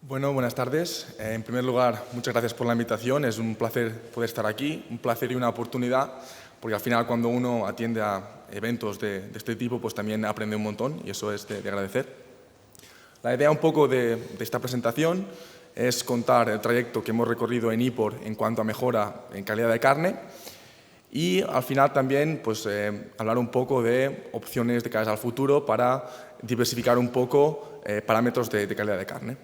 Bueno, buenas tardes. En primer lugar, muchas gracias por la invitación. Es un placer poder estar aquí, un placer y una oportunidad, porque al final cuando uno atiende a eventos de este tipo, pues también aprende un montón y eso es de agradecer. La idea un poco de esta presentación es contar el trayecto que hemos recorrido en IPOR en cuanto a mejora en calidad de carne y al final también pues, hablar un poco de opciones de cara al futuro para diversificar un poco parámetros de calidad de carne.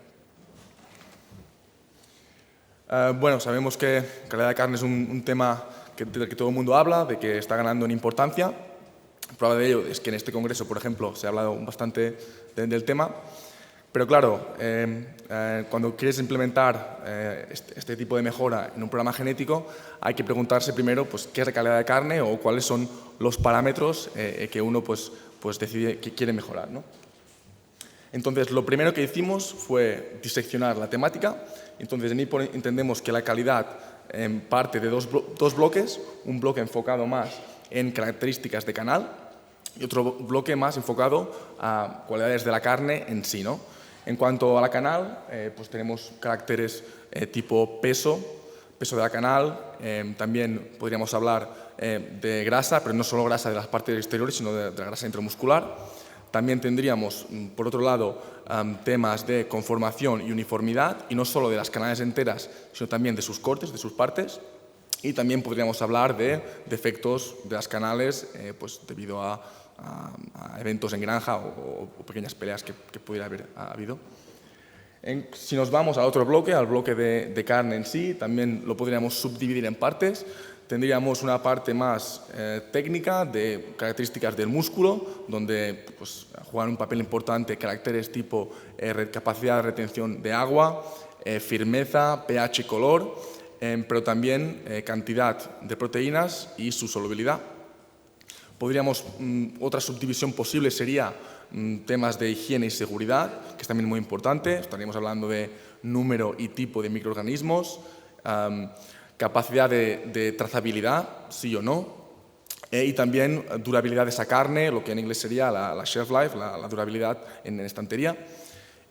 Bueno, sabemos que calidad de carne es un tema del que todo el mundo habla, de que está ganando en importancia. Prueba de ello es que en este congreso, por ejemplo, se ha hablado bastante del tema. Pero claro, cuando quieres implementar este tipo de mejora en un programa genético, hay que preguntarse primero pues, qué es la calidad de carne o cuáles son los parámetros que uno pues decide que quiere mejorar, ¿no? Entonces, lo primero que hicimos fue diseccionar la temática. Entonces, en IPOR entendemos que la calidad parte de dos bloques, un bloque enfocado más en características de canal y otro bloque más enfocado a cualidades de la carne en sí, ¿no? En cuanto a la canal, pues tenemos caracteres tipo peso de la canal, también podríamos hablar de grasa, pero no solo grasa de las partes exteriores, sino de la grasa intramuscular. También tendríamos, por otro lado, temas de conformación y uniformidad, y no solo de las canales enteras, sino también de sus cortes, de sus partes. Y también podríamos hablar de defectos de las canales pues debido a eventos en granja o pequeñas peleas que pudiera haber habido. Si nos vamos al otro bloque, al bloque de carne en sí, también lo podríamos subdividir en partes. Tendríamos una parte más técnica de características del músculo, donde pues, juegan un papel importante caracteres tipo capacidad de retención de agua, firmeza, pH, color, pero también cantidad de proteínas y su solubilidad. Otra subdivisión posible sería temas de higiene y seguridad, que es también muy importante. Estaríamos hablando de número y tipo de microorganismos, capacidad de trazabilidad, sí o no, y también durabilidad de esa carne, lo que en inglés sería la shelf life, la durabilidad en estantería.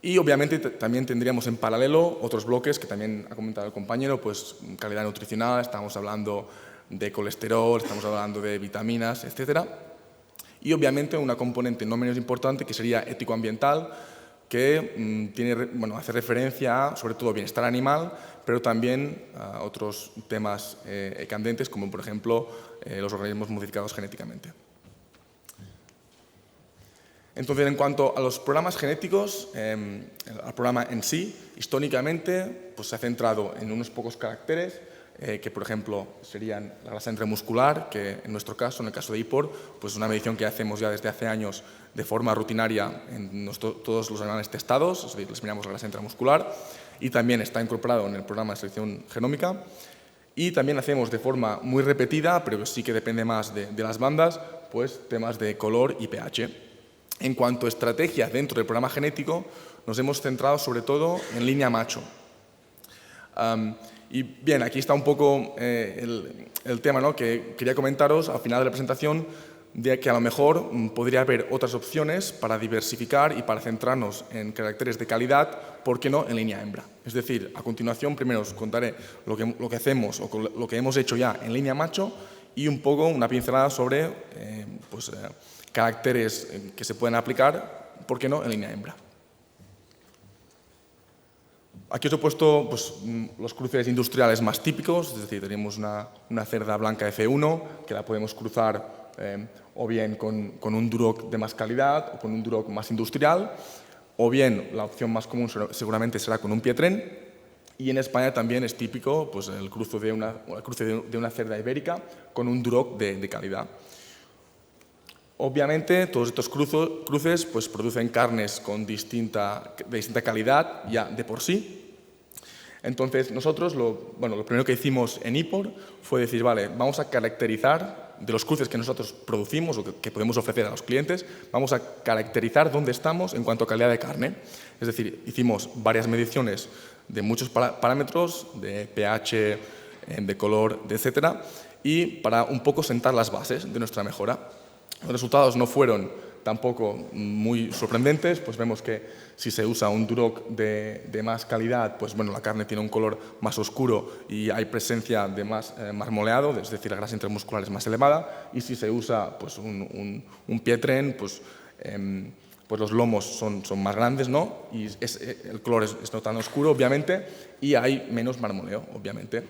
Y obviamente también tendríamos en paralelo otros bloques que también ha comentado el compañero, pues calidad nutricional, estamos hablando de colesterol, estamos hablando de vitaminas, etc. Y obviamente una componente no menos importante que sería ético-ambiental, que hace referencia a, sobre todo, bienestar animal, pero también a otros temas candentes, como por ejemplo los organismos modificados genéticamente. Entonces, en cuanto a los programas genéticos, al programa en sí, históricamente pues, se ha centrado en unos pocos caracteres, que por ejemplo serían la grasa intramuscular, que en nuestro caso, en el caso de IPOR, pues es una medición que hacemos ya desde hace años de forma rutinaria en todos los animales testados, es decir, les miramos la grasa intramuscular, y también está incorporado en el programa de selección genómica. Y también hacemos de forma muy repetida, pero sí que depende más de las bandas, pues temas de color y pH. En cuanto a estrategias dentro del programa genético, nos hemos centrado sobre todo en línea macho. Y bien, aquí está un poco el tema, ¿no?, que quería comentaros al final de la presentación, de que a lo mejor podría haber otras opciones para diversificar y para centrarnos en caracteres de calidad, ¿por qué no?, en línea hembra. Es decir, a continuación primero os contaré lo que hacemos o lo que hemos hecho ya en línea macho y un poco una pincelada sobre caracteres que se pueden aplicar, ¿por qué no?, en línea hembra. Aquí os he puesto pues, los cruces industriales más típicos, es decir, tenemos una cerda blanca F1 que la podemos cruzar o bien con un duroc de más calidad o con un duroc más industrial, o bien la opción más común seguramente será con un pietren, y en España también es típico pues, el cruce de una cerda ibérica con un duroc de calidad. Obviamente, todos estos cruces pues, producen carnes de distinta calidad ya de por sí. Entonces, nosotros lo primero que hicimos en IPOR fue decir, vale, vamos a caracterizar de los cruces que nosotros producimos o que podemos ofrecer a los clientes, vamos a caracterizar dónde estamos en cuanto a calidad de carne. Es decir, hicimos varias mediciones de muchos parámetros, de pH, de color, etcétera, y para un poco sentar las bases de nuestra mejora. Los resultados no fueron tampoco muy sorprendentes. Pues vemos que si se usa un duroc de más calidad, pues bueno, la carne tiene un color más oscuro y hay presencia de más marmoleado, es decir, la grasa intramuscular es más elevada. Y si se usa pues, un Pietren, pues los lomos son más grandes, ¿no? Y el color es no tan oscuro, obviamente, y hay menos marmoleo, obviamente.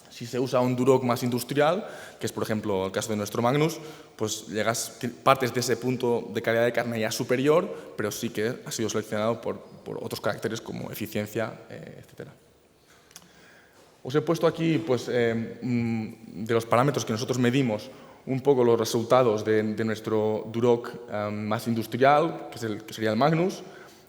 Si se usa un duroc más industrial, que es, por ejemplo, el caso de nuestro Magnus, pues partes de ese punto de calidad de carne ya superior, pero sí que ha sido seleccionado por otros caracteres como eficiencia, etc. Os he puesto aquí pues, de los parámetros que nosotros medimos un poco los resultados de nuestro duroc más industrial, que sería el Magnus,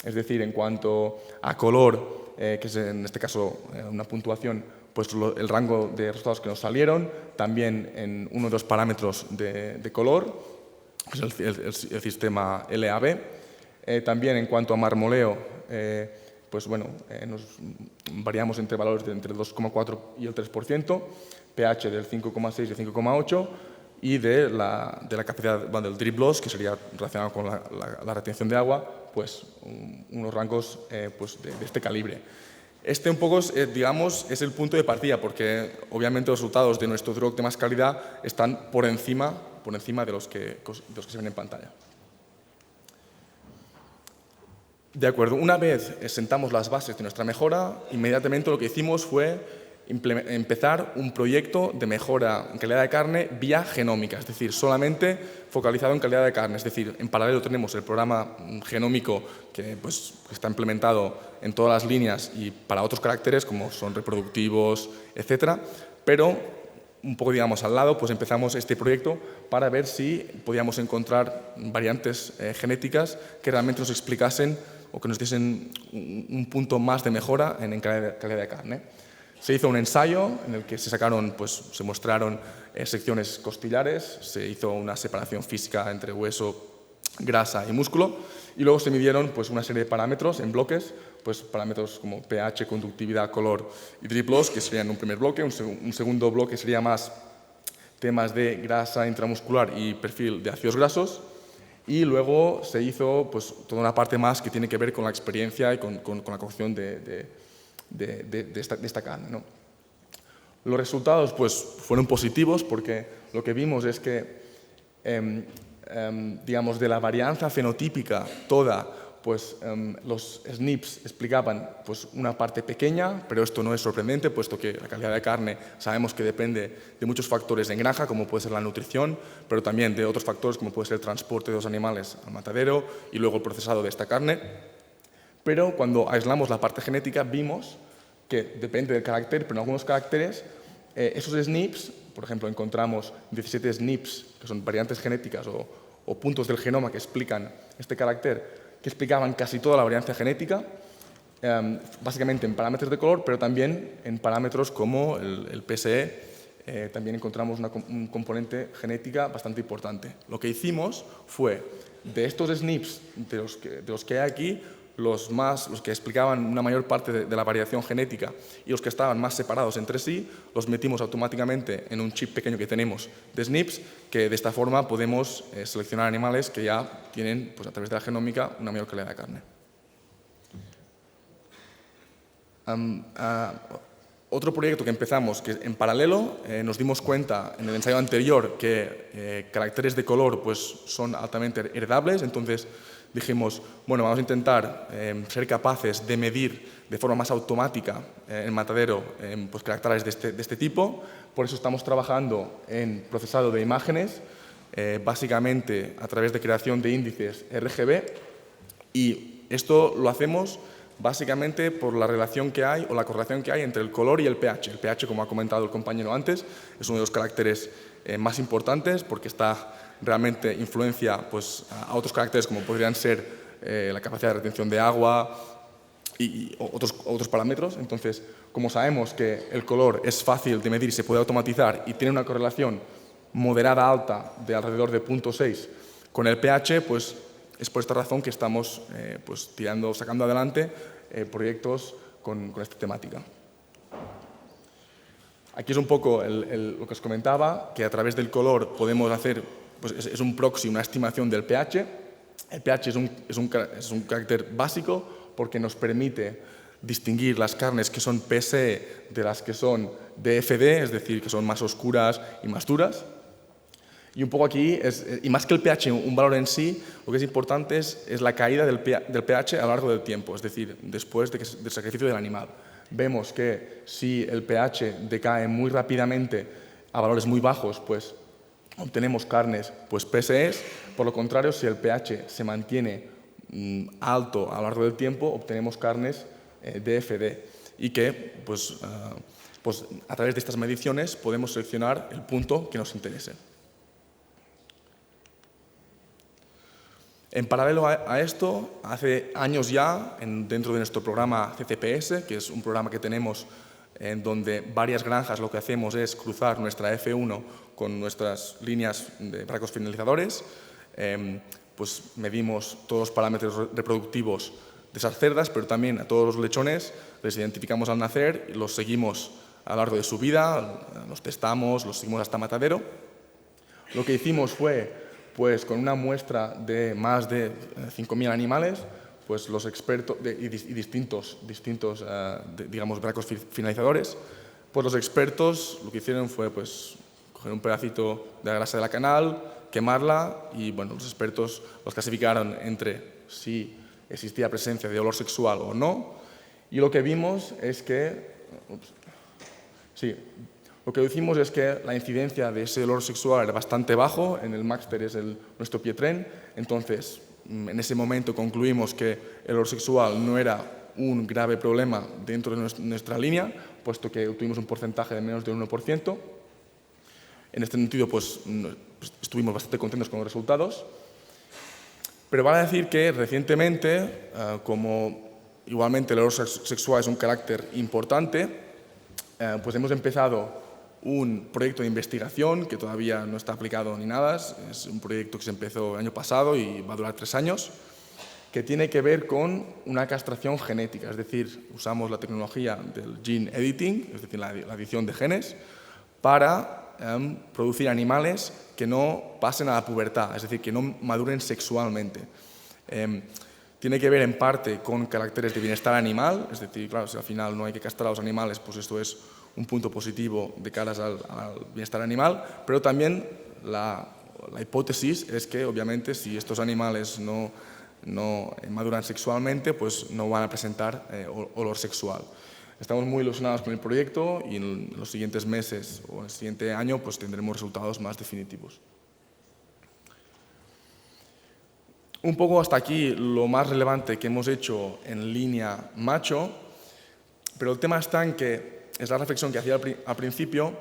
es decir, en cuanto a color, que es en este caso una puntuación, pues el rango de resultados que nos salieron, también en uno de los parámetros de color, que es el sistema LAB, también en cuanto a marmoleo, pues bueno, nos variamos entre valores de entre el 2,4 y el 3%, pH del 5,6 y el 5,8, y de la capacidad del drip loss, que sería relacionado con la retención de agua, pues unos rangos pues de este calibre. Este un poco, digamos, es el punto de partida, porque obviamente los resultados de nuestro duroc de más calidad están por encima de los que se ven en pantalla. De acuerdo, una vez sentamos las bases de nuestra mejora, inmediatamente lo que hicimos fue empezar un proyecto de mejora en calidad de carne vía genómica, es decir, solamente focalizado en calidad de carne. Es decir, en paralelo tenemos el programa genómico que pues, está implementado en todas las líneas y para otros caracteres como son reproductivos, etcétera, pero un poco, digamos, al lado, pues empezamos este proyecto para ver si podíamos encontrar variantes genéticas que realmente nos explicasen o que nos diesen un punto más de mejora en calidad de carne. Se hizo un ensayo en el que se mostraron secciones costillares, se hizo una separación física entre hueso, grasa y músculo, y luego se midieron pues, una serie de parámetros en bloques, pues, parámetros como pH, conductividad, color y drip loss, que serían un primer bloque. Un segundo bloque sería más temas de grasa intramuscular y perfil de ácidos grasos, y luego se hizo pues, toda una parte más que tiene que ver con la experiencia y con la cocción de esta carne, ¿no? Los resultados pues, fueron positivos porque lo que vimos es que, digamos, de la varianza fenotípica toda, pues, los SNPs explicaban pues, una parte pequeña, pero esto no es sorprendente, puesto que la calidad de carne sabemos que depende de muchos factores en granja, como puede ser la nutrición, pero también de otros factores, como puede ser el transporte de los animales al matadero y luego el procesado de esta carne. Pero cuando aislamos la parte genética vimos que depende del carácter, pero en algunos caracteres esos SNPs, por ejemplo, encontramos 17 SNPs, que son variantes genéticas o puntos del genoma que explican este carácter, que explicaban casi toda la varianza genética, básicamente en parámetros de color, pero también en parámetros como el PSE, también encontramos un componente genética bastante importante. Lo que hicimos fue, de estos SNPs de los que hay aquí, los que explicaban una mayor parte de la variación genética y los que estaban más separados entre sí, los metimos automáticamente en un chip pequeño que tenemos de SNPs, que de esta forma podemos seleccionar animales que ya tienen, pues, a través de la genómica, una mayor calidad de carne. Otro proyecto que empezamos, que en paralelo nos dimos cuenta en el ensayo anterior que caracteres de color pues, son altamente heredables, entonces dijimos, bueno, vamos a intentar ser capaces de medir de forma más automática en matadero pues, caracteres de este tipo. Por eso estamos trabajando en procesado de imágenes, básicamente a través de creación de índices RGB, y esto lo hacemos básicamente por la relación que hay o la correlación que hay entre el color y el pH. El pH, como ha comentado el compañero antes, es uno de los caracteres más importantes porque realmente influencia pues, a otros caracteres como podrían ser la capacidad de retención de agua y otros parámetros. Entonces, como sabemos que el color es fácil de medir y se puede automatizar y tiene una correlación moderada alta de alrededor de 0,6 con el pH, pues es por esta razón que estamos pues, sacando adelante proyectos con esta temática. Aquí es un poco lo que os comentaba, que a través del color podemos hacer, pues es un proxy, una estimación del pH. El pH es un carácter básico porque nos permite distinguir las carnes que son PSE de las que son DFD, es decir, que son más oscuras y más duras. Y un poco aquí, y más que el pH, un valor en sí, lo que es importante es la caída del pH a lo largo del tiempo, es decir, después del sacrificio del animal. Vemos que si el pH decae muy rápidamente a valores muy bajos, pues obtenemos carnes pues PSEs. Por lo contrario, si el pH se mantiene alto a lo largo del tiempo, obtenemos carnes DFD. Y que pues a través de estas mediciones podemos seleccionar el punto que nos interese. En paralelo a esto, hace años ya, dentro de nuestro programa CCPS, que es un programa que tenemos en donde varias granjas lo que hacemos es cruzar nuestra F1 con nuestras líneas de bracos finalizadores, pues medimos todos los parámetros reproductivos de esas cerdas, pero también a todos los lechones les identificamos al nacer y los seguimos a lo largo de su vida, los testamos, los seguimos hasta matadero. Lo que hicimos fue, pues con una muestra de más de 5.000 animales, pues los expertos y distintos digamos, bracos finalizadores, pues los expertos lo que hicieron fue pues coger un pedacito de la grasa de la canal, quemarla y bueno, los expertos los clasificaron entre si existía presencia de olor sexual o no, y lo que vimos es que lo que hicimos es que la incidencia de ese olor sexual era bastante bajo, en el máster es nuestro pietren, entonces en ese momento concluimos que el olor sexual no era un grave problema dentro de nuestra línea, puesto que obtuvimos un porcentaje de menos del 1%. En este sentido, pues estuvimos bastante contentos con los resultados. Pero vale decir que recientemente, como igualmente el olor sexual es un carácter importante, pues hemos empezado un proyecto de investigación que todavía no está aplicado ni nada, es un proyecto que se empezó el año pasado y va a durar 3 años, que tiene que ver con una castración genética, es decir, usamos la tecnología del gene editing, es decir, la adición de genes, para producir animales que no pasen a la pubertad, es decir, que no maduren sexualmente. Tiene que ver en parte con caracteres de bienestar animal, es decir, claro, si al final no hay que castrar a los animales, pues esto es un punto positivo de caras al bienestar animal, pero también la hipótesis es que, obviamente, si estos animales no maduran sexualmente, pues no van a presentar olor sexual. Estamos muy ilusionados con el proyecto y en los siguientes meses o en el siguiente año pues tendremos resultados más definitivos. Un poco hasta aquí lo más relevante que hemos hecho en línea macho, pero el tema está en que es la reflexión que hacía al principio,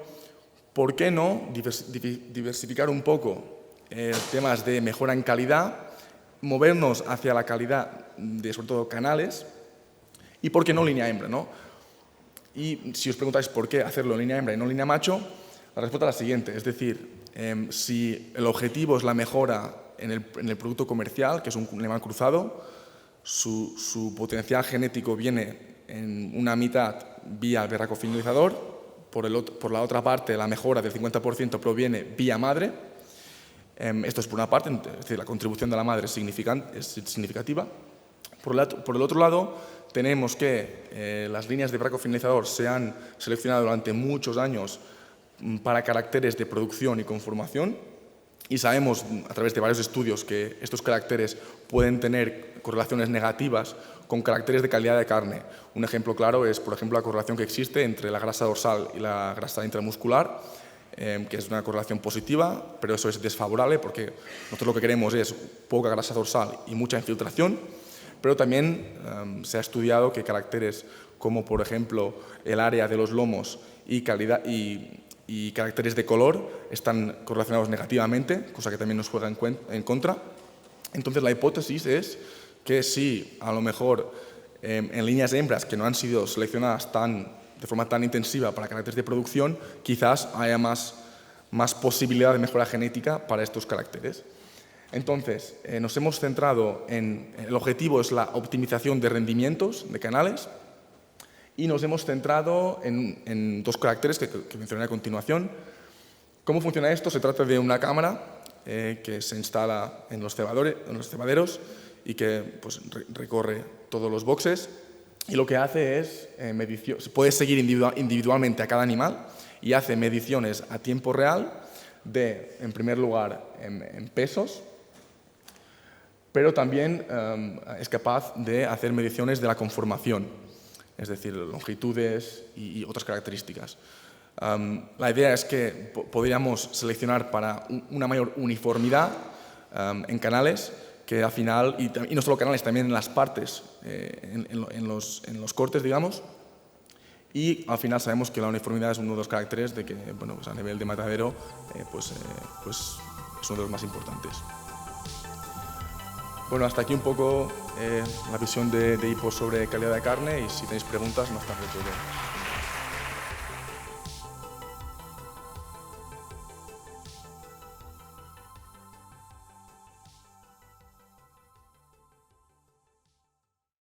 ¿por qué no diversificar un poco temas de mejora en calidad, movernos hacia la calidad de, sobre todo, canales, y por qué no línea hembra, ¿no? Y si os preguntáis por qué hacerlo en línea hembra y no en línea macho, la respuesta es la siguiente, es decir, si el objetivo es la mejora en el producto comercial, que es un animal cruzado, su potencial genético viene en una mitad vía berraco finalizador, por la otra parte la mejora del 50% proviene vía madre. Esto es por una parte, es decir, la contribución de la madre es significativa. Por el otro lado, tenemos que las líneas de berraco finalizador se han seleccionado durante muchos años para caracteres de producción y conformación, y sabemos a través de varios estudios que estos caracteres pueden tener correlaciones negativas con caracteres de calidad de carne. Un ejemplo claro es, por ejemplo, la correlación que existe entre la grasa dorsal y la grasa intramuscular, que es una correlación positiva, pero eso es desfavorable porque nosotros lo que queremos es poca grasa dorsal y mucha infiltración, pero también se ha estudiado que caracteres como, por ejemplo, el área de los lomos y caracteres de color están correlacionados negativamente, cosa que también nos juega en contra. Entonces, la hipótesis es que si a lo mejor en líneas hembras que no han sido seleccionadas de forma tan intensiva para caracteres de producción, quizás haya más posibilidad de mejora genética para estos caracteres. Entonces, nos hemos centrado el objetivo es la optimización de rendimientos de canales, y nos hemos centrado en 2 caracteres que mencionaré a continuación. ¿Cómo funciona esto? Se trata de una cámara que se instala en los cebaderos y que pues, recorre todos los boxes. Y lo que hace es se puede seguir individualmente a cada animal y hace mediciones a tiempo real de, en primer lugar, en pesos, pero también es capaz de hacer mediciones de la conformación, es decir, longitudes y otras características. La idea es que podríamos seleccionar para una mayor uniformidad en canales, que al final, y no solo canales, también en las partes, en los cortes, digamos, y al final sabemos que la uniformidad es uno de los caracteres de que, bueno, pues a nivel de matadero, pues es uno de los más importantes. Bueno, hasta aquí un poco la visión de Hipo sobre calidad de carne, y si tenéis preguntas, más tarde puedo